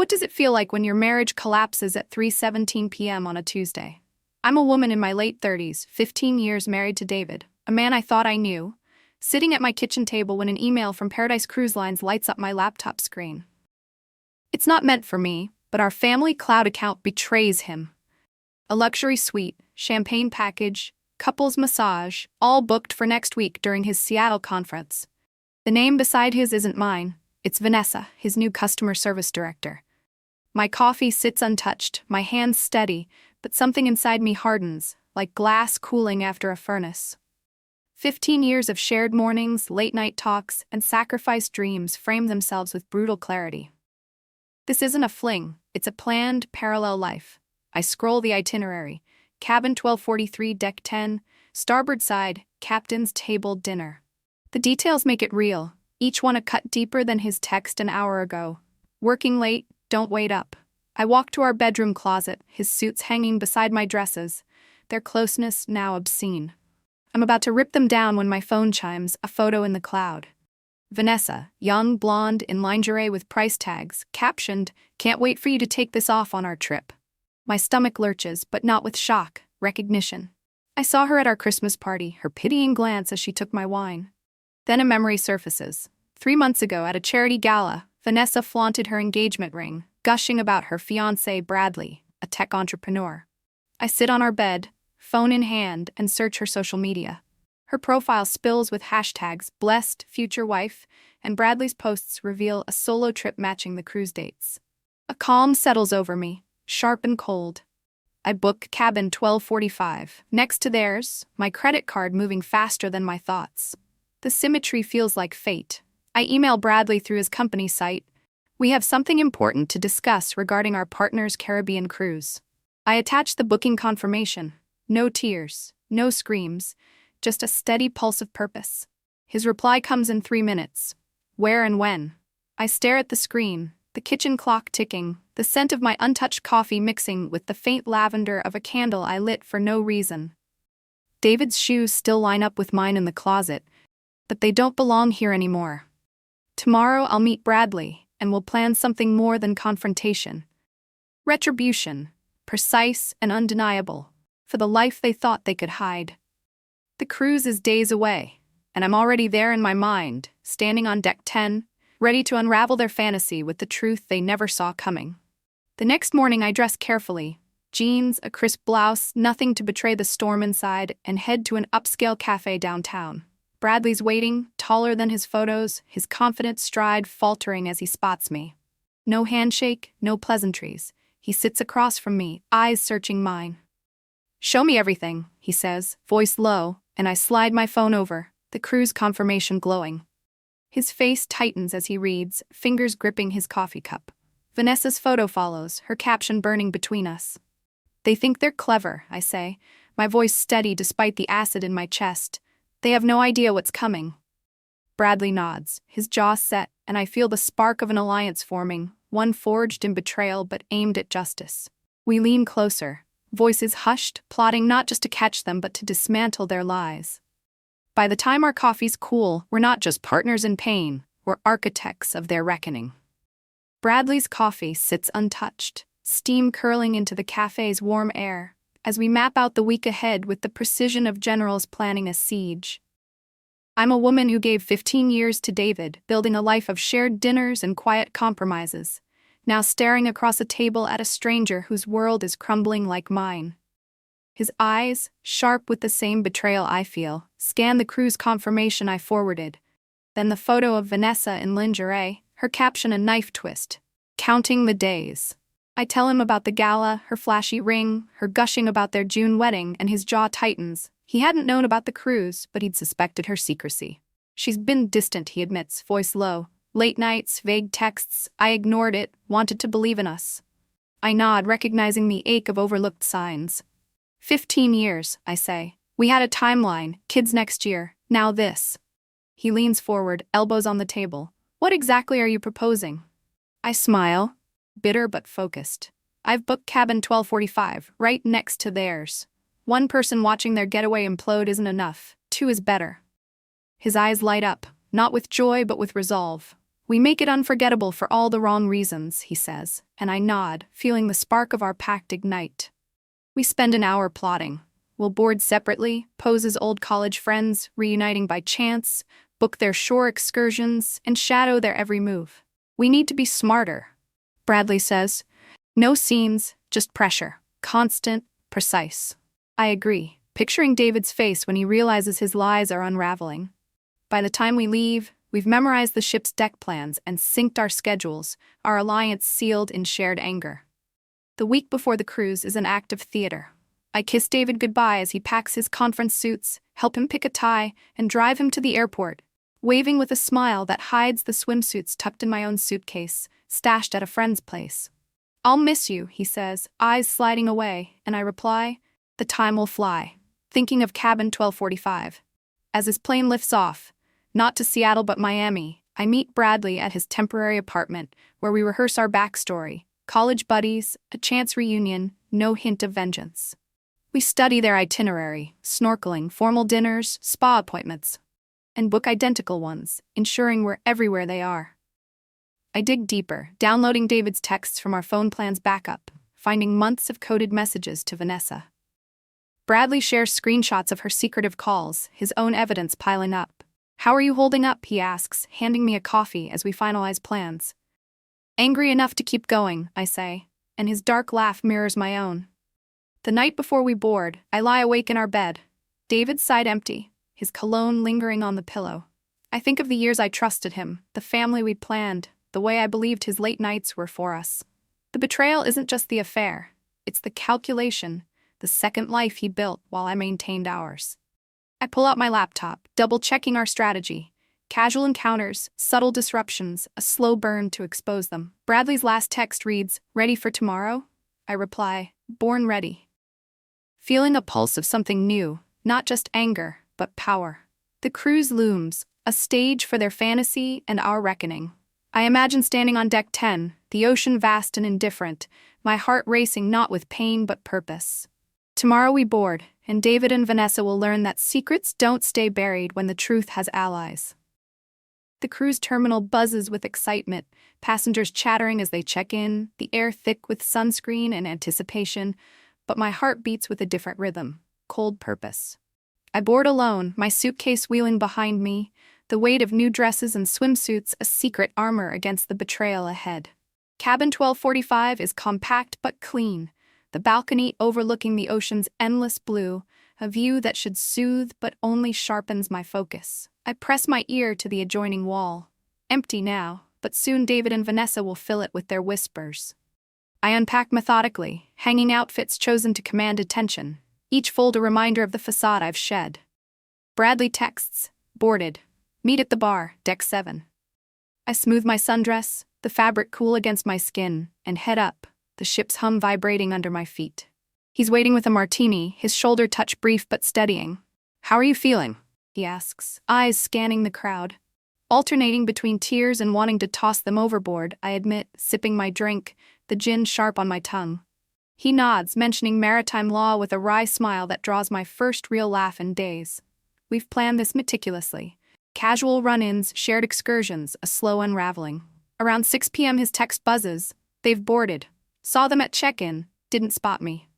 What does it feel like when your marriage collapses at 3:17 p.m. on a Tuesday? I'm a woman in my late 30s, 15 years married to David, a man I thought I knew, sitting at my kitchen table when an email from Paradise Cruise Lines lights up my laptop screen. It's not meant for me, but our family cloud account betrays him. A luxury suite, champagne package, couples massage, all booked for next week during his Seattle conference. The name beside his isn't mine, it's Vanessa, his new customer service director. My coffee sits untouched, my hands steady, but something inside me hardens, like glass cooling after a furnace. 15 years of shared mornings, late-night talks, and sacrificed dreams frame themselves with brutal clarity. This isn't a fling, it's a planned, parallel life. I scroll the itinerary. Cabin 1243, deck 10, starboard side, captain's table dinner. The details make it real, each one a cut deeper than his text an hour ago. Working late, don't wait up. I walk to our bedroom closet, his suits hanging beside my dresses, their closeness now obscene. I'm about to rip them down when my phone chimes, a photo in the cloud. Vanessa, young, blonde, in lingerie with price tags, captioned, "Can't wait for you to take this off on our trip." My stomach lurches, but not with shock, recognition. I saw her at our Christmas party, her pitying glance as she took my wine. Then a memory surfaces. 3 months ago at a charity gala, Vanessa flaunted her engagement ring, gushing about her fiancé Bradley, a tech entrepreneur. I sit on our bed, phone in hand, and search her social media. Her profile spills with hashtags blessed, future wife, and Bradley's posts reveal a solo trip matching the cruise dates. A calm settles over me, sharp and cold. I book cabin 1245. Next to theirs, my credit card moving faster than my thoughts. The symmetry feels like fate. I email Bradley through his company site. We have something important to discuss regarding our partner's Caribbean cruise. I attach the booking confirmation. No tears, no screams, just a steady pulse of purpose. His reply comes in 3 minutes. Where and when? I stare at the screen, the kitchen clock ticking, the scent of my untouched coffee mixing with the faint lavender of a candle I lit for no reason. David's shoes still line up with mine in the closet, but they don't belong here anymore. Tomorrow I'll meet Bradley, and we'll plan something more than confrontation. Retribution, precise and undeniable, for the life they thought they could hide. The cruise is days away, and I'm already there in my mind, standing on deck 10, ready to unravel their fantasy with the truth they never saw coming. The next morning I dress carefully, jeans, a crisp blouse, nothing to betray the storm inside, and head to an upscale cafe downtown. Bradley's waiting, taller than his photos, his confident stride faltering as he spots me. No handshake, no pleasantries. He sits across from me, eyes searching mine. "Show me everything," he says, voice low, and I slide my phone over, the cruise confirmation glowing. His face tightens as he reads, fingers gripping his coffee cup. Vanessa's photo follows, her caption burning between us. "They think they're clever," I say, my voice steady despite the acid in my chest. "They have no idea what's coming." Bradley nods, his jaw set, and I feel the spark of an alliance forming, one forged in betrayal but aimed at justice. We lean closer, voices hushed, plotting not just to catch them but to dismantle their lies. By the time our coffees cool, we're not just partners in pain, we're architects of their reckoning. Bradley's coffee sits untouched, steam curling into the cafe's warm air, as we map out the week ahead with the precision of generals planning a siege. I'm a woman who gave 15 years to David, building a life of shared dinners and quiet compromises, now staring across a table at a stranger whose world is crumbling like mine. His eyes, sharp with the same betrayal I feel, scan the cruise confirmation I forwarded. Then the photo of Vanessa in lingerie, her caption a knife twist. Counting the days. I tell him about the gala, her flashy ring, her gushing about their June wedding, and his jaw tightens. He hadn't known about the cruise, but he'd suspected her secrecy. "She's been distant," he admits, voice low. "Late nights, vague texts. I ignored it, wanted to believe in us." I nod, recognizing the ache of overlooked signs. 15 years, I say. We had a timeline, kids next year, now this. He leans forward, elbows on the table. "What exactly are you proposing?" I smile, bitter but focused. "I've booked cabin 1245, right next to theirs. One person watching their getaway implode isn't enough. 2 is better." His eyes light up, not with joy but with resolve. We make it unforgettable for all the wrong reasons, he says, and I nod, feeling the spark of our pact ignite. We spend an hour plotting. We'll board separately, pose as old college friends, reuniting by chance, book their shore excursions, and shadow their every move. We need to be smarter, Bradley says. No scenes, just pressure. Constant, precise. I agree, picturing David's face when he realizes his lies are unraveling. By the time we leave, we've memorized the ship's deck plans and synced our schedules, our alliance sealed in shared anger. The week before the cruise is an act of theater. I kiss David goodbye as he packs his conference suits, help him pick a tie, and drive him to the airport, waving with a smile that hides the swimsuits tucked in my own suitcase, stashed at a friend's place. I'll miss you, he says, eyes sliding away, and I reply, the time will fly, thinking of cabin 1245. As his plane lifts off, not to Seattle but Miami, I meet Bradley at his temporary apartment, where we rehearse our backstory, college buddies, a chance reunion, no hint of vengeance. We study their itinerary, snorkeling, formal dinners, spa appointments, and book identical ones, ensuring we're everywhere they are. I dig deeper, downloading David's texts from our phone plan's backup, finding months of coded messages to Vanessa. Bradley shares screenshots of her secretive calls, his own evidence piling up. How are you holding up, he asks, handing me a coffee as we finalize plans. Angry enough to keep going, I say, and his dark laugh mirrors my own. The night before we board, I lie awake in our bed, David's side empty, his cologne lingering on the pillow. I think of the years I trusted him, the family we'd planned, the way I believed his late nights were for us. The betrayal isn't just the affair, it's the calculation, the second life he built while I maintained ours. I pull out my laptop, double-checking our strategy. Casual encounters, subtle disruptions, a slow burn to expose them. Bradley's last text reads, "Ready for tomorrow?" I reply, "Born ready." Feeling a pulse of something new, not just anger, but power. The cruise looms, a stage for their fantasy and our reckoning. I imagine standing on deck 10, the ocean vast and indifferent, my heart racing not with pain but purpose. Tomorrow we board, and David and Vanessa will learn that secrets don't stay buried when the truth has allies. The cruise terminal buzzes with excitement, passengers chattering as they check in, the air thick with sunscreen and anticipation, but my heart beats with a different rhythm, cold purpose. I board alone, my suitcase wheeling behind me, the weight of new dresses and swimsuits a secret armor against the betrayal ahead. Cabin 1245 is compact but clean, the balcony overlooking the ocean's endless blue, a view that should soothe but only sharpens my focus. I press my ear to the adjoining wall. Empty now, but soon David and Vanessa will fill it with their whispers. I unpack methodically, hanging outfits chosen to command attention, each fold a reminder of the facade I've shed. Bradley texts, boarded. Meet at the bar, deck 7. I smooth my sundress, the fabric cool against my skin, and head up, the ship's hum vibrating under my feet. He's waiting with a martini, his shoulder touch brief but steadying. "How are you feeling?" he asks, eyes scanning the crowd. Alternating between tears and wanting to toss them overboard, I admit, sipping my drink, the gin sharp on my tongue. He nods, mentioning maritime law with a wry smile that draws my first real laugh in days. We've planned this meticulously. Casual run-ins, shared excursions, a slow unraveling. Around 6 p.m. his text buzzes. They've boarded. Saw them at check-in. Didn't spot me.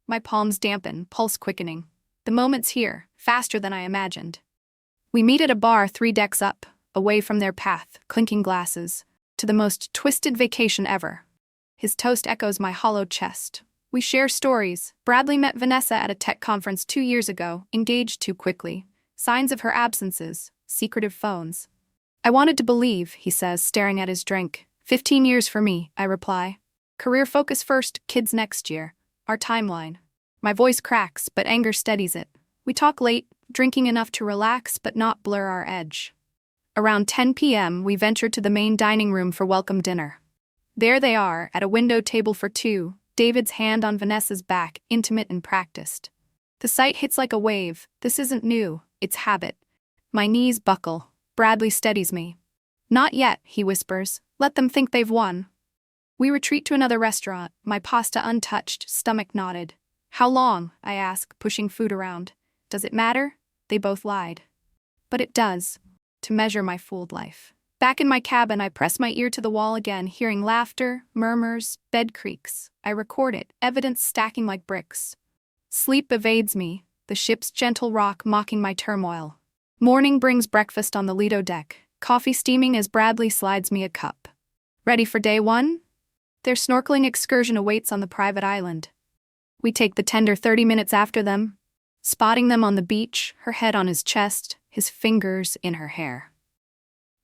My palms dampen, pulse quickening. The moment's here, faster than I imagined. We meet at a bar 3 decks up, away from their path, clinking glasses, to the most twisted vacation ever. His toast echoes my hollow chest. We share stories. Bradley met Vanessa at a tech conference 2 years ago, engaged too quickly. Signs of her absences. Secretive phones. I wanted to believe, he says, staring at his drink. 15 years for me, I reply. Career focus first, kids next year. Our timeline. My voice cracks, but anger steadies it. We talk late, drinking enough to relax but not blur our edge. Around 10 p.m., we venture to the main dining room for welcome dinner. There they are, at a window table for 2, David's hand on Vanessa's back, intimate and practiced. The sight hits like a wave. This isn't new, it's habit. My knees buckle. Bradley steadies me. Not yet, he whispers. Let them think they've won. We retreat to another restaurant, my pasta untouched, stomach knotted. How long? I ask, pushing food around. Does it matter? They both lied. But it does. To measure my fooled life. Back in my cabin, I press my ear to the wall again, hearing laughter, murmurs, bed creaks. I record it, evidence stacking like bricks. Sleep evades me, the ship's gentle rock mocking my turmoil. Morning brings breakfast on the Lido deck, coffee steaming as Bradley slides me a cup. Ready for day one? Their snorkeling excursion awaits on the private island. We take the tender 30 minutes after them, spotting them on the beach, her head on his chest, his fingers in her hair.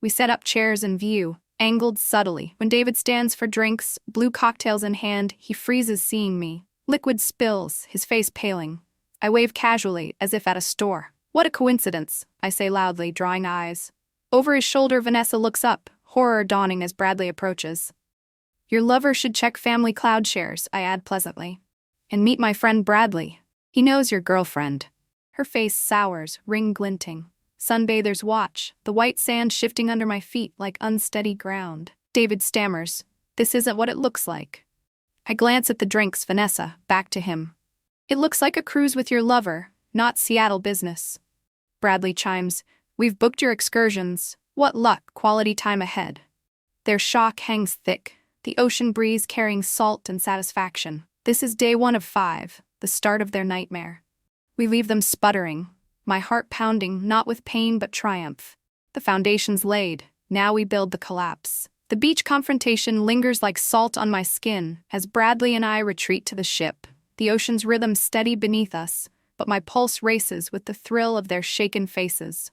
We set up chairs in view, angled subtly. When David stands for drinks, blue cocktails in hand, he freezes seeing me. Liquid spills, his face paling. I wave casually, as if at a store. What a coincidence, I say loudly, drawing eyes. Over his shoulder, Vanessa looks up, horror dawning as Bradley approaches. Your lover should check family cloud shares, I add pleasantly. And meet my friend Bradley. He knows your girlfriend. Her face sours, ring glinting. Sunbathers watch, the white sand shifting under my feet like unsteady ground. David stammers, this isn't what it looks like. I glance at the drinks, Vanessa, back to him. It looks like a cruise with your lover, not Seattle business. Bradley chimes, we've booked your excursions. What luck, quality time ahead. Their shock hangs thick, the ocean breeze carrying salt and satisfaction. This is day 1 of 5, the start of their nightmare. We leave them sputtering, my heart pounding, not with pain but triumph. The foundation's laid, now we build the collapse. The beach confrontation lingers like salt on my skin as Bradley and I retreat to the ship, the ocean's rhythm steady beneath us, but my pulse races with the thrill of their shaken faces.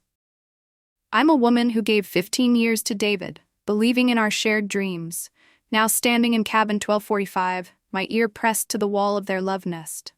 I'm a woman who gave 15 years to David, believing in our shared dreams, now standing in cabin 1245, my ear pressed to the wall of their love nest.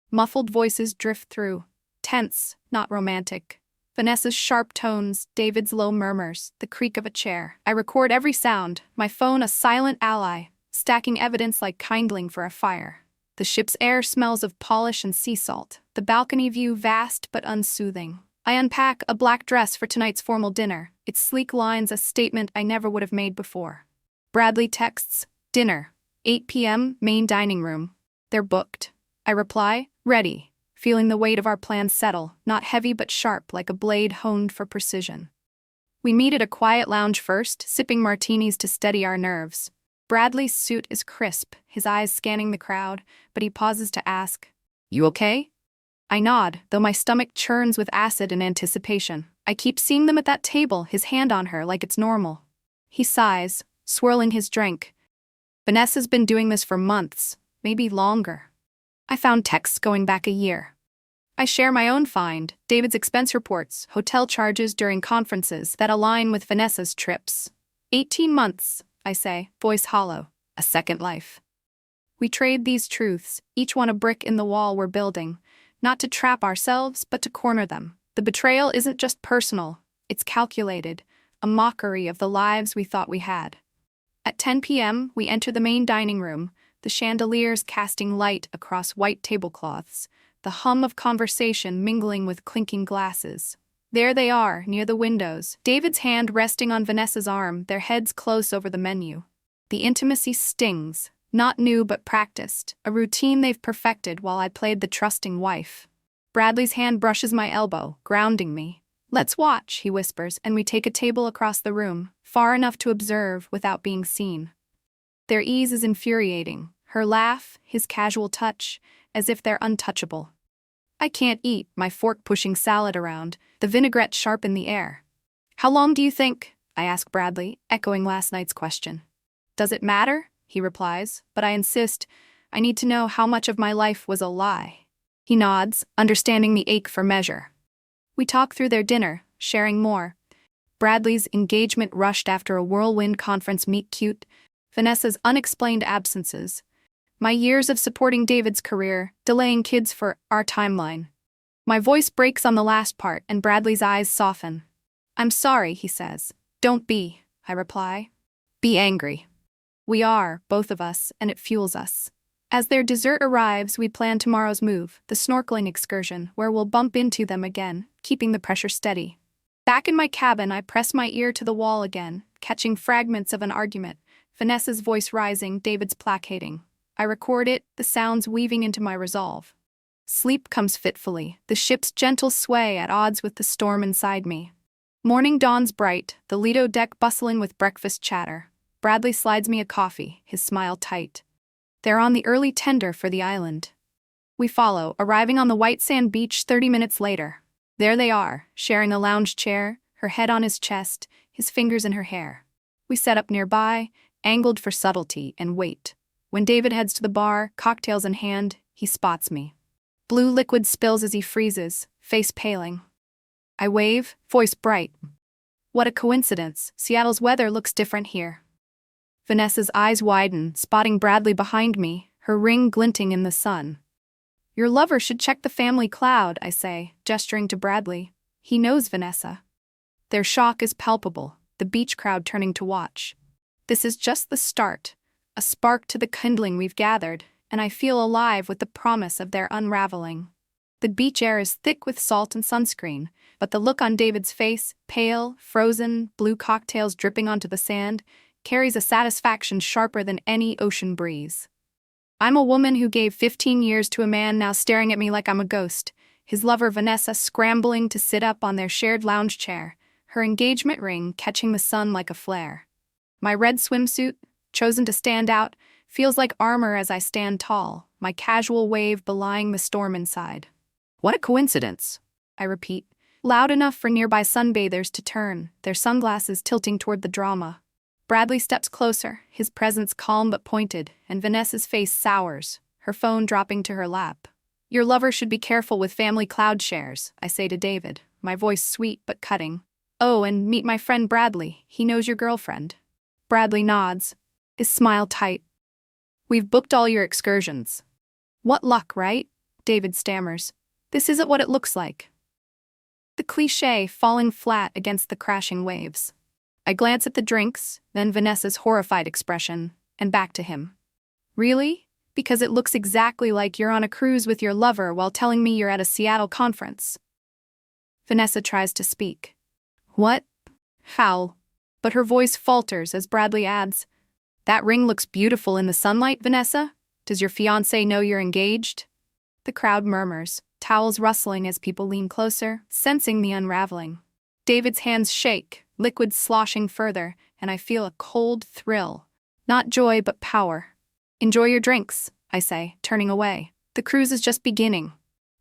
Muffled voices drift through, tense, not romantic. Vanessa's sharp tones, David's low murmurs, the creak of a chair. I record every sound, my phone a silent ally, stacking evidence like kindling for a fire. The ship's air smells of polish and sea salt, the balcony view vast but unsoothing. I unpack a black dress for tonight's formal dinner, its sleek lines a statement I never would have made before. Bradley texts, dinner, 8 p.m., main dining room. They're booked. I reply, ready, feeling the weight of our plans settle, not heavy but sharp like a blade honed for precision. We meet at a quiet lounge first, sipping martinis to steady our nerves. Bradley's suit is crisp, his eyes scanning the crowd, but he pauses to ask, you okay? I nod, though my stomach churns with acid and anticipation. I keep seeing them at that table, his hand on her like it's normal. He sighs, swirling his drink. Vanessa's been doing this for months, maybe longer. I found texts going back a year. I share my own find, David's expense reports, hotel charges during conferences that align with Vanessa's trips. 18 months, I say, voice hollow, a second life. We trade these truths, each one a brick in the wall we're building, not to trap ourselves, but to corner them. The betrayal isn't just personal, it's calculated, a mockery of the lives we thought we had. At 10 p.m., we enter the main dining room, the chandeliers casting light across white tablecloths, the hum of conversation mingling with clinking glasses. There they are, near the windows, David's hand resting on Vanessa's arm, their heads close over the menu. The intimacy stings, not new but practiced, a routine they've perfected while I played the trusting wife. Bradley's hand brushes my elbow, grounding me. Let's watch, he whispers, and we take a table across the room, far enough to observe without being seen. Their ease is infuriating, her laugh, his casual touch, as if they're untouchable. I can't eat, my fork pushing salad around, the vinaigrette sharp in the air. How long do you think? I ask Bradley, echoing last night's question. Does it matter? He replies, but I insist, I need to know how much of my life was a lie. He nods, understanding the ache for measure. We talk through their dinner, sharing more. Bradley's engagement rushed after a whirlwind conference meet cute, Vanessa's unexplained absences, my years of supporting David's career, delaying kids for our timeline. My voice breaks on the last part and Bradley's eyes soften. I'm sorry, he says. Don't be, I reply. Be angry. We are, both of us, and it fuels us. As their dessert arrives, we plan tomorrow's move, the snorkeling excursion, where we'll bump into them again, keeping the pressure steady. Back in my cabin, I press my ear to the wall again, catching fragments of an argument, Vanessa's voice rising, David's placating. I record it, the sounds weaving into my resolve. Sleep comes fitfully, the ship's gentle sway at odds with the storm inside me. Morning dawns bright, the Lido deck bustling with breakfast chatter. Bradley slides me a coffee, his smile tight. They're on the early tender for the island. We follow, arriving on the white sand beach 30 minutes later. There they are, sharing a lounge chair, her head on his chest, his fingers in her hair. We set up nearby, angled for subtlety, and wait. When David heads to the bar, cocktails in hand, he spots me. Blue liquid spills as he freezes, face paling. I wave, voice bright. What a coincidence, Seattle's weather looks different here. Vanessa's eyes widen, spotting Bradley behind me, her ring glinting in the sun. Your lover should check the family cloud, I say, gesturing to Bradley. He knows Vanessa. Their shock is palpable, the beach crowd turning to watch. This is just the start, a spark to the kindling we've gathered, and I feel alive with the promise of their unraveling. The beach air is thick with salt and sunscreen, but the look on David's face, pale, frozen, blue cocktails dripping onto the sand, carries a satisfaction sharper than any ocean breeze. I'm a woman who gave 15 years to a man now staring at me like I'm a ghost, his lover Vanessa scrambling to sit up on their shared lounge chair, her engagement ring catching the sun like a flare. My red swimsuit, chosen to stand out, feels like armor as I stand tall, my casual wave belying the storm inside. What a coincidence, I repeat, loud enough for nearby sunbathers to turn, their sunglasses tilting toward the drama. Bradley steps closer, his presence calm but pointed, and Vanessa's face sours, her phone dropping to her lap. Your lover should be careful with family cloud shares, I say to David, my voice sweet but cutting. Oh, and meet my friend Bradley, he knows your girlfriend. Bradley nods, his smile tight. We've booked all your excursions. What luck, right? David stammers. This isn't what it looks like. The cliché falling flat against the crashing waves. I glance at the drinks, then Vanessa's horrified expression, and back to him. Really? Because it looks exactly like you're on a cruise with your lover while telling me you're at a Seattle conference. Vanessa tries to speak. What? How? But her voice falters as Bradley adds, That ring looks beautiful in the sunlight, Vanessa. Does your fiancé know you're engaged? The crowd murmurs, towels rustling as people lean closer, sensing the unraveling. David's hands shake, liquid sloshing further, and I feel a cold thrill. Not joy, but power. Enjoy your drinks, I say, turning away. The cruise is just beginning.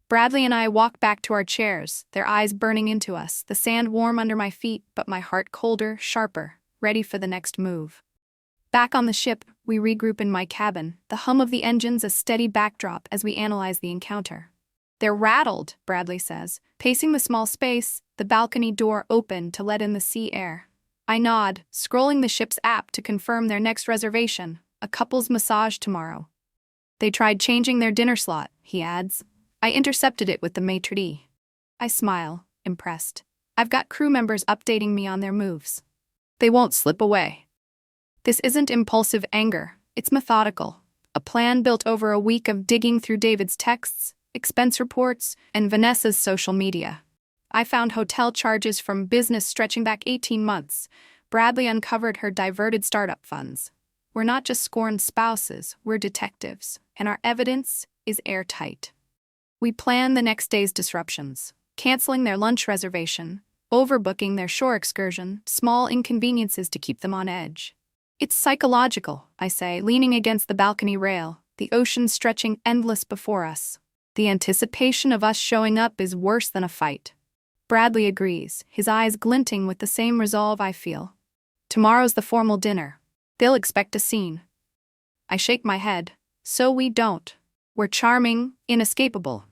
Bradley and I walk back to our chairs, their eyes burning into us, the sand warm under my feet, but my heart colder, sharper, ready for the next move. Back on the ship, we regroup in my cabin, the hum of the engines a steady backdrop as we analyze the encounter. They're rattled, Bradley says, pacing the small space, the balcony door open to let in the sea air. I nod, scrolling the ship's app to confirm their next reservation, a couple's massage tomorrow. They tried changing their dinner slot, he adds. I intercepted it with the maitre d'. I smile, impressed. I've got crew members updating me on their moves. They won't slip away. This isn't impulsive anger, it's methodical. A plan built over a week of digging through David's texts, expense reports, and Vanessa's social media. I found hotel charges from business stretching back 18 months. Bradley uncovered her diverted startup funds. We're not just scorned spouses, we're detectives, and our evidence is airtight. We plan the next day's disruptions, canceling their lunch reservation, overbooking their shore excursion, small inconveniences to keep them on edge. It's psychological, I say, leaning against the balcony rail, the ocean stretching endless before us. The anticipation of us showing up is worse than a fight. Bradley agrees, his eyes glinting with the same resolve I feel. Tomorrow's the formal dinner. They'll expect a scene. I shake my head. So we don't. We're charming, inescapable.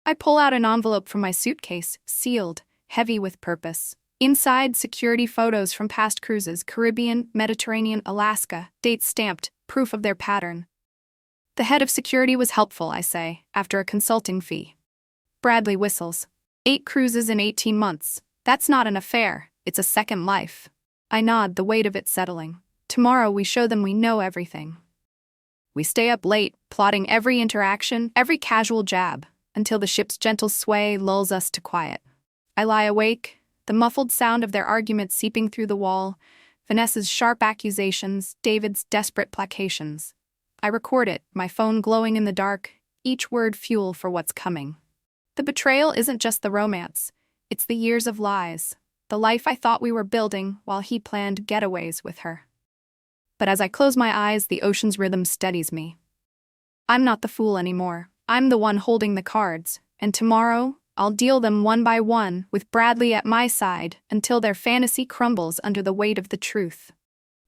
I pull out an envelope from my suitcase, sealed, heavy with purpose. Inside, security photos from past cruises, Caribbean, Mediterranean, Alaska, dates stamped, proof of their pattern. The head of security was helpful, I say, after a consulting fee. Bradley whistles. 8 cruises in 18 months. That's not an affair, it's a second life. I nod, the weight of it settling. Tomorrow we show them we know everything. We stay up late, plotting every interaction, every casual jab, until the ship's gentle sway lulls us to quiet. I lie awake, the muffled sound of their argument seeping through the wall, Vanessa's sharp accusations, David's desperate placations. I record it, my phone glowing in the dark, each word fuel for what's coming. The betrayal isn't just the romance, it's the years of lies. the life I thought we were building while he planned getaways with her. But as I close my eyes, the ocean's rhythm steadies me. I'm not the fool anymore. I'm the one holding the cards, and tomorrow, I'll deal them one by one with Bradley at my side until their fantasy crumbles under the weight of the truth.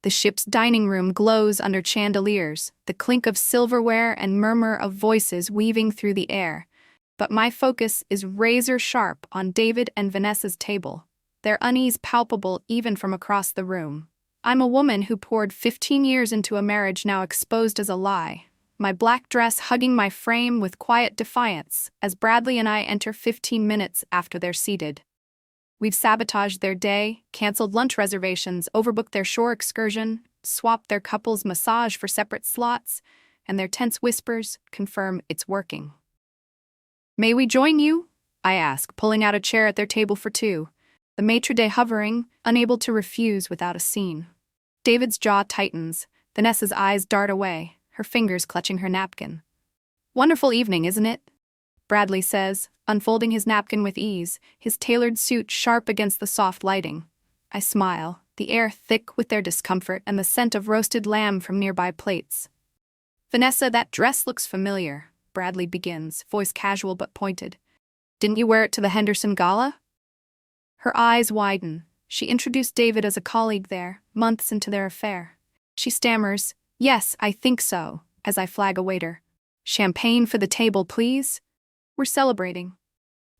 The ship's dining room glows under chandeliers, the clink of silverware and murmur of voices weaving through the air. But my focus is razor-sharp on David and Vanessa's table, their unease palpable even from across the room. I'm a woman who poured 15 years into a marriage now exposed as a lie, my black dress hugging my frame with quiet defiance as Bradley and I enter 15 minutes after they're seated. We've sabotaged their day, canceled lunch reservations, overbooked their shore excursion, swapped their couple's massage for separate slots, and their tense whispers confirm it's working. "May we join you?" I ask, pulling out a chair at their table for two, the maitre d' hovering, unable to refuse without a scene. David's jaw tightens, Vanessa's eyes dart away, her fingers clutching her napkin. "Wonderful evening, isn't it?" Bradley says, unfolding his napkin with ease, his tailored suit sharp against the soft lighting. I smile, the air thick with their discomfort and the scent of roasted lamb from nearby plates. "Vanessa, that dress looks familiar," Bradley begins, voice casual but pointed. "Didn't you wear it to the Henderson Gala?" Her eyes widen. She introduced David as a colleague there, months into their affair. She stammers, "Yes, I think so," as I flag a waiter. "Champagne for the table, please." "We're celebrating."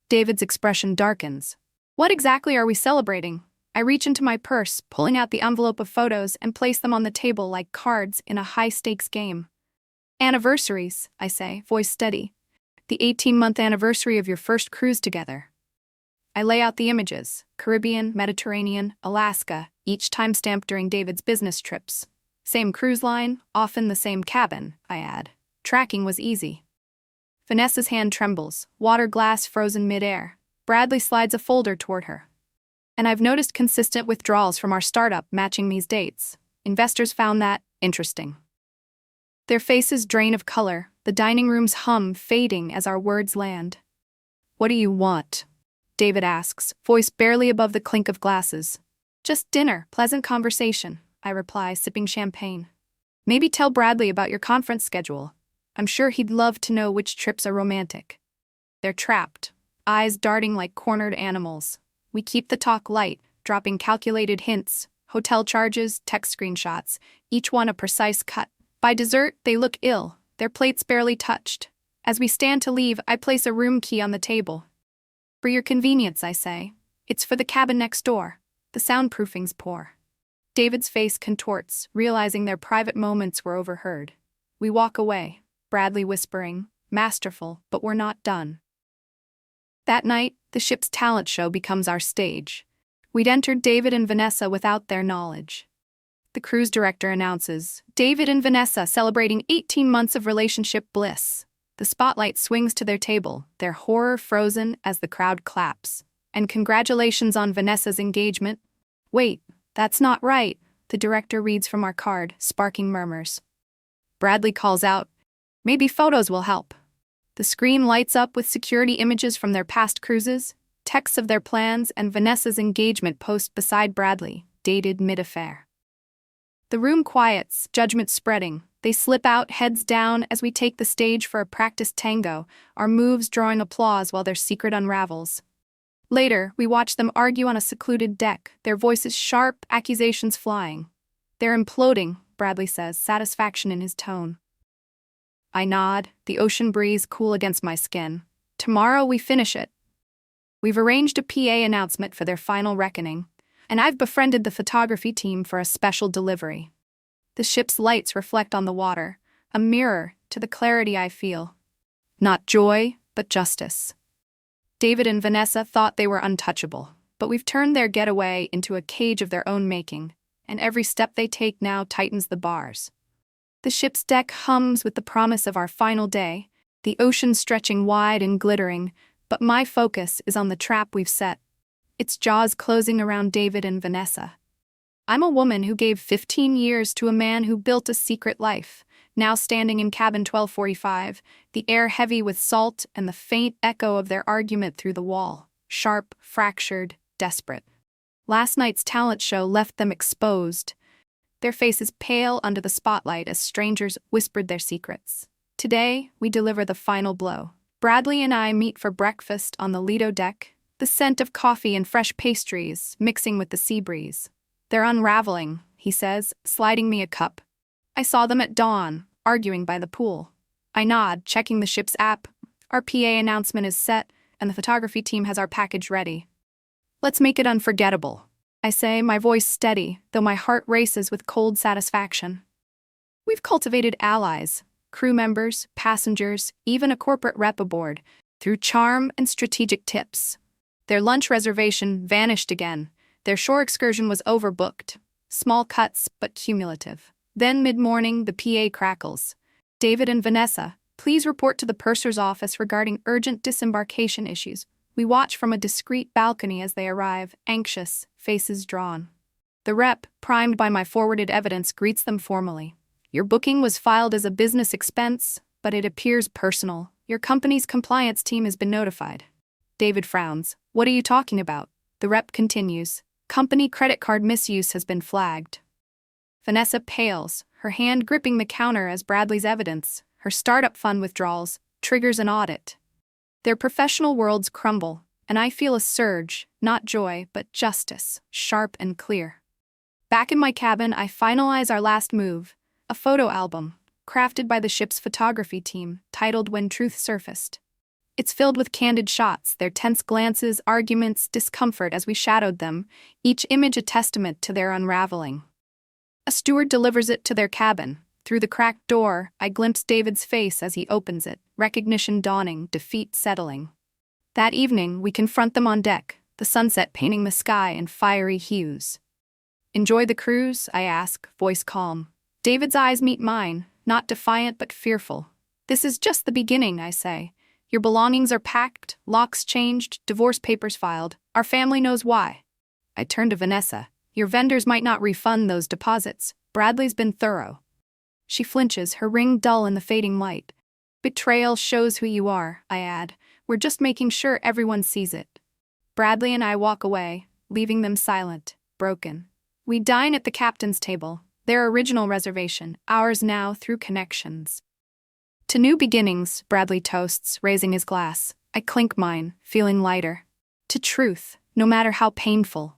David's expression darkens. "What exactly are we celebrating?" I reach into my purse, pulling out the envelope of photos and place them on the table like cards in a high-stakes game. "Anniversaries," I say, voice steady. "The 18-month anniversary of your first cruise together." I lay out the images: Caribbean, Mediterranean, Alaska, each timestamped during David's business trips. Same cruise line, often the same cabin, I add. Tracking was easy. Vanessa's hand trembles, water glass frozen mid-air. Bradley slides a folder toward her. "And I've noticed consistent withdrawals from our startup matching these dates. Investors found that interesting." Their faces drain of color, the dining room's hum fading as our words land. "What do you want?" David asks, voice barely above the clink of glasses. "Just dinner, pleasant conversation," I reply, sipping champagne. "Maybe tell Bradley about your conference schedule. I'm sure he'd love to know which trips are romantic." They're trapped, eyes darting like cornered animals. We keep the talk light, dropping calculated hints, hotel charges, text screenshots, each one a precise cut. By dessert, they look ill, their plates barely touched. As we stand to leave, I place a room key on the table. "For your convenience," I say. "It's for the cabin next door. The soundproofing's poor." David's face contorts, realizing their private moments were overheard. We walk away, Bradley whispering, "Masterful, but we're not done." That night, the ship's talent show becomes our stage. We'd entered David and Vanessa without their knowledge. The cruise director announces, "David and Vanessa celebrating 18 months of relationship bliss." The spotlight swings to their table, their horror frozen as the crowd claps. "And congratulations on Vanessa's engagement." "Wait, that's not right," the director reads from our card, sparking murmurs. Bradley calls out, "Maybe photos will help." The screen lights up with security images from their past cruises, texts of their plans, and Vanessa's engagement post beside Bradley, dated mid-affair. The room quiets, judgment spreading. They slip out, heads down, as we take the stage for a practiced tango, our moves drawing applause while their secret unravels. Later, we watch them argue on a secluded deck, their voices sharp, accusations flying. "They're imploding," Bradley says, satisfaction in his tone. I nod, the ocean breeze cool against my skin. "Tomorrow we finish it." We've arranged a PA announcement for their final reckoning, and I've befriended the photography team for a special delivery. The ship's lights reflect on the water, a mirror to the clarity I feel. Not joy, but justice. David and Vanessa thought they were untouchable, but we've turned their getaway into a cage of their own making, and every step they take now tightens the bars. The ship's deck hums with the promise of our final day, the ocean stretching wide and glittering, but my focus is on the trap we've set. Its jaws closing around David and Vanessa. I'm a woman who gave 15 years to a man who built a secret life, now standing in cabin 1245, the air heavy with salt and the faint echo of their argument through the wall, sharp, fractured, desperate. Last night's talent show left them exposed, their faces pale under the spotlight as strangers whispered their secrets. Today, we deliver the final blow. Bradley and I meet for breakfast on the Lido deck, the scent of coffee and fresh pastries mixing with the sea breeze. "They're unraveling," he says, sliding me a cup. "I saw them at dawn, arguing by the pool." I nod, checking the ship's app. Our PA announcement is set, and the photography team has our package ready. "Let's make it unforgettable," I say, my voice steady, though my heart races with cold satisfaction. We've cultivated allies, crew members, passengers, even a corporate rep aboard, through charm and strategic tips. Their lunch reservation vanished again. Their shore excursion was overbooked. Small cuts, but cumulative. Then mid-morning, the PA crackles. "David and Vanessa, please report to the purser's office regarding urgent disembarkation issues." We watch from a discreet balcony as they arrive, anxious, faces drawn. The rep, primed by my forwarded evidence, greets them formally. "Your booking was filed as a business expense, but it appears personal. Your company's compliance team has been notified." David frowns. "What are you talking about?" The rep continues. "Company credit card misuse has been flagged." Vanessa pales, her hand gripping the counter as Bradley's evidence, her startup fund withdrawals, triggers an audit. Their professional worlds crumble, and I feel a surge, not joy, but justice, sharp and clear. Back in my cabin, I finalize our last move, a photo album, crafted by the ship's photography team, titled "When Truth Surfaced." It's filled with candid shots, their tense glances, arguments, discomfort as we shadowed them, each image a testament to their unraveling. A steward delivers it to their cabin. Through the cracked door, I glimpse David's face as he opens it, recognition dawning, defeat settling. That evening, we confront them on deck, the sunset painting the sky in fiery hues. "Enjoy the cruise?" I ask, voice calm. David's eyes meet mine, not defiant but fearful. "This is just the beginning," I say. "Your belongings are packed, locks changed, divorce papers filed. Our family knows why." I turn to Vanessa. "Your vendors might not refund those deposits. Bradley's been thorough." She flinches, her ring dull in the fading light. "Betrayal shows who you are," I add. "We're just making sure everyone sees it." Bradley and I walk away, leaving them silent, broken. We dine at the captain's table, their original reservation, ours now through connections. "To new beginnings," Bradley toasts, raising his glass. I clink mine, feeling lighter. "To truth, no matter how painful."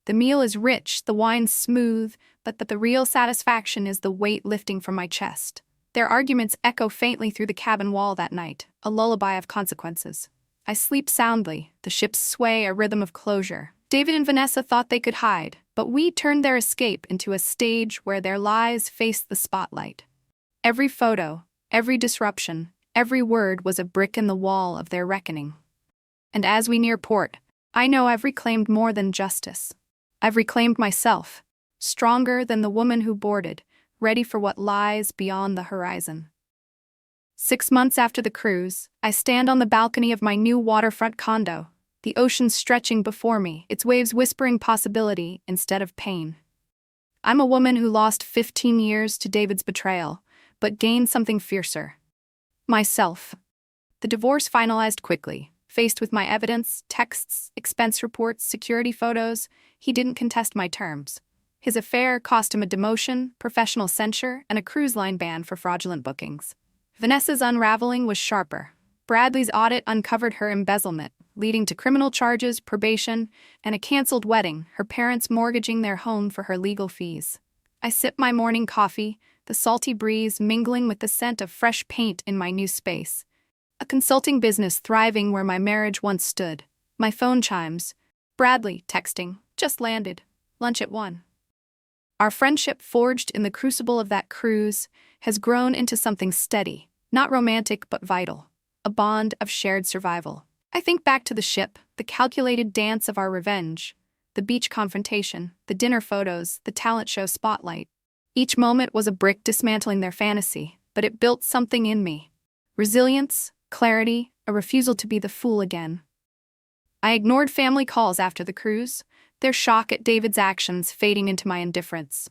The meal is rich, the wine smooth, but the real satisfaction is the weight lifting from my chest. Their arguments echo faintly through the cabin wall that night, a lullaby of consequences. I sleep soundly, the ship's sway a rhythm of closure. David and Vanessa thought they could hide, but we turned their escape into a stage where their lies faced the spotlight. Every photo, every disruption, every word was a brick in the wall of their reckoning. And as we near port, I know I've reclaimed more than justice. I've reclaimed myself, stronger than the woman who boarded, ready for what lies beyond the horizon. 6 months after the cruise, I stand on the balcony of my new waterfront condo, the ocean stretching before me, its waves whispering possibility instead of pain. I'm a woman who lost 15 years to David's betrayal, but gained something fiercer. Myself. The divorce finalized quickly. Faced with my evidence, texts, expense reports, security photos, he didn't contest my terms. His affair cost him a demotion, professional censure, and a cruise line ban for fraudulent bookings. Vanessa's unraveling was sharper. Bradley's audit uncovered her embezzlement, leading to criminal charges, probation, and a canceled wedding, her parents mortgaging their home for her legal fees. I sip my morning coffee, the salty breeze mingling with the scent of fresh paint in my new space. A consulting business thriving where my marriage once stood. My phone chimes. Bradley, texting, "Just landed. Lunch at 1." Our friendship, forged in the crucible of that cruise, has grown into something steady, not romantic but vital, a bond of shared survival. I think back to the ship, the calculated dance of our revenge, the beach confrontation, the dinner photos, the talent show spotlight. Each moment was a brick dismantling their fantasy, but it built something in me. Resilience, clarity, a refusal to be the fool again. I ignored family calls after the cruise, their shock at David's actions fading into my indifference.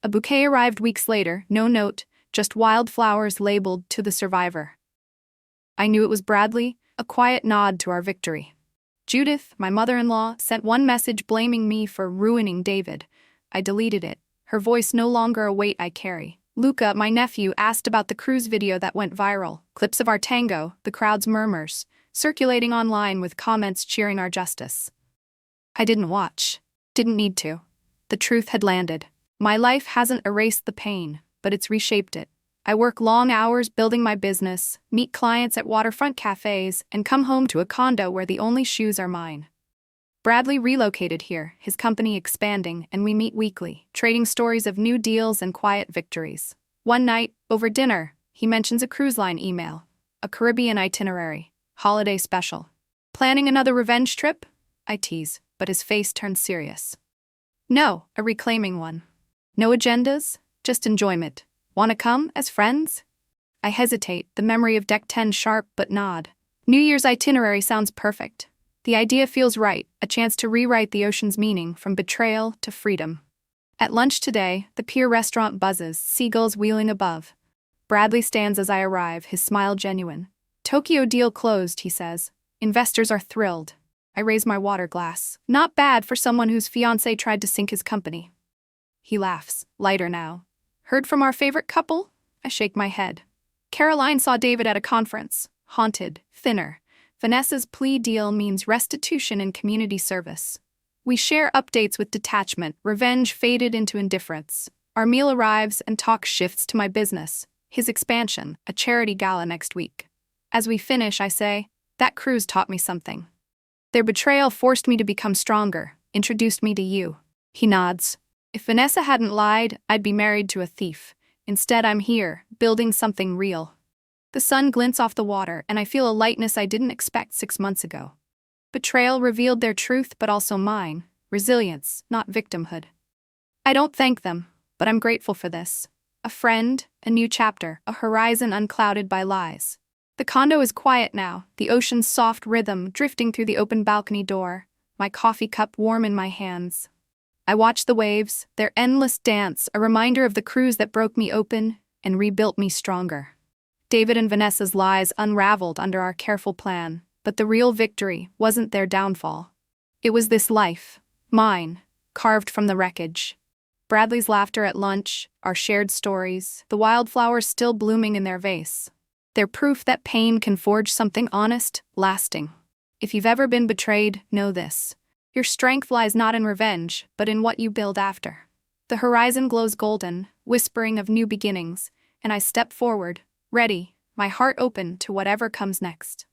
A bouquet arrived weeks later, no note, just wildflowers labeled "To the Survivor." I knew it was Bradley, a quiet nod to our victory. Judith, my mother-in-law, sent one message blaming me for ruining David. I deleted it, her voice no longer a weight I carry. Luca, my nephew, asked about the cruise video that went viral. Clips of our tango, the crowd's murmurs, circulating online with comments cheering our justice. I didn't watch. Didn't need to. The truth had landed. My life hasn't erased the pain, but it's reshaped it. I work long hours building my business, meet clients at waterfront cafes, and come home to a condo where the only shoes are mine. Bradley relocated here, his company expanding, and we meet weekly, trading stories of new deals and quiet victories. One night, over dinner, he mentions a cruise line email, a Caribbean itinerary, holiday special. Planning another revenge trip? I tease, but his face turns serious. No, a reclaiming one. No agendas, just enjoyment. Wanna come, as friends? I hesitate, the memory of Deck 10 sharp but nod. New Year's itinerary sounds perfect. The idea feels right, a chance to rewrite the ocean's meaning from betrayal to freedom. At lunch today, the pier restaurant buzzes, seagulls wheeling above. Bradley stands as I arrive, his smile genuine. Tokyo deal closed, he says. Investors are thrilled. I raise my water glass. Not bad for someone whose fiancé tried to sink his company. He laughs, lighter now. Heard from our favorite couple? I shake my head. Caroline saw David at a conference. Haunted, thinner. Vanessa's plea deal means restitution and community service. We share updates with detachment. Revenge faded into indifference. Our meal arrives and talk shifts to my business. His expansion, a charity gala next week. As we finish, I say, that cruise taught me something. Their betrayal forced me to become stronger, introduced me to you. He nods. If Vanessa hadn't lied, I'd be married to a thief. Instead, I'm here, building something real. The sun glints off the water, and I feel a lightness I didn't expect 6 months ago. Betrayal revealed their truth, but also mine. Resilience, not victimhood. I don't thank them, but I'm grateful for this. A friend, a new chapter, a horizon unclouded by lies. The condo is quiet now, the ocean's soft rhythm drifting through the open balcony door, my coffee cup warm in my hands. I watch the waves, their endless dance, a reminder of the cruise that broke me open and rebuilt me stronger. David and Vanessa's lies unraveled under our careful plan, but the real victory wasn't their downfall. It was this life, mine, carved from the wreckage. Bradley's laughter at lunch, our shared stories, the wildflowers still blooming in their vase. They're proof that pain can forge something honest, lasting. If you've ever been betrayed, know this. Your strength lies not in revenge, but in what you build after. The horizon glows golden, whispering of new beginnings, and I step forward, ready, my heart open to whatever comes next.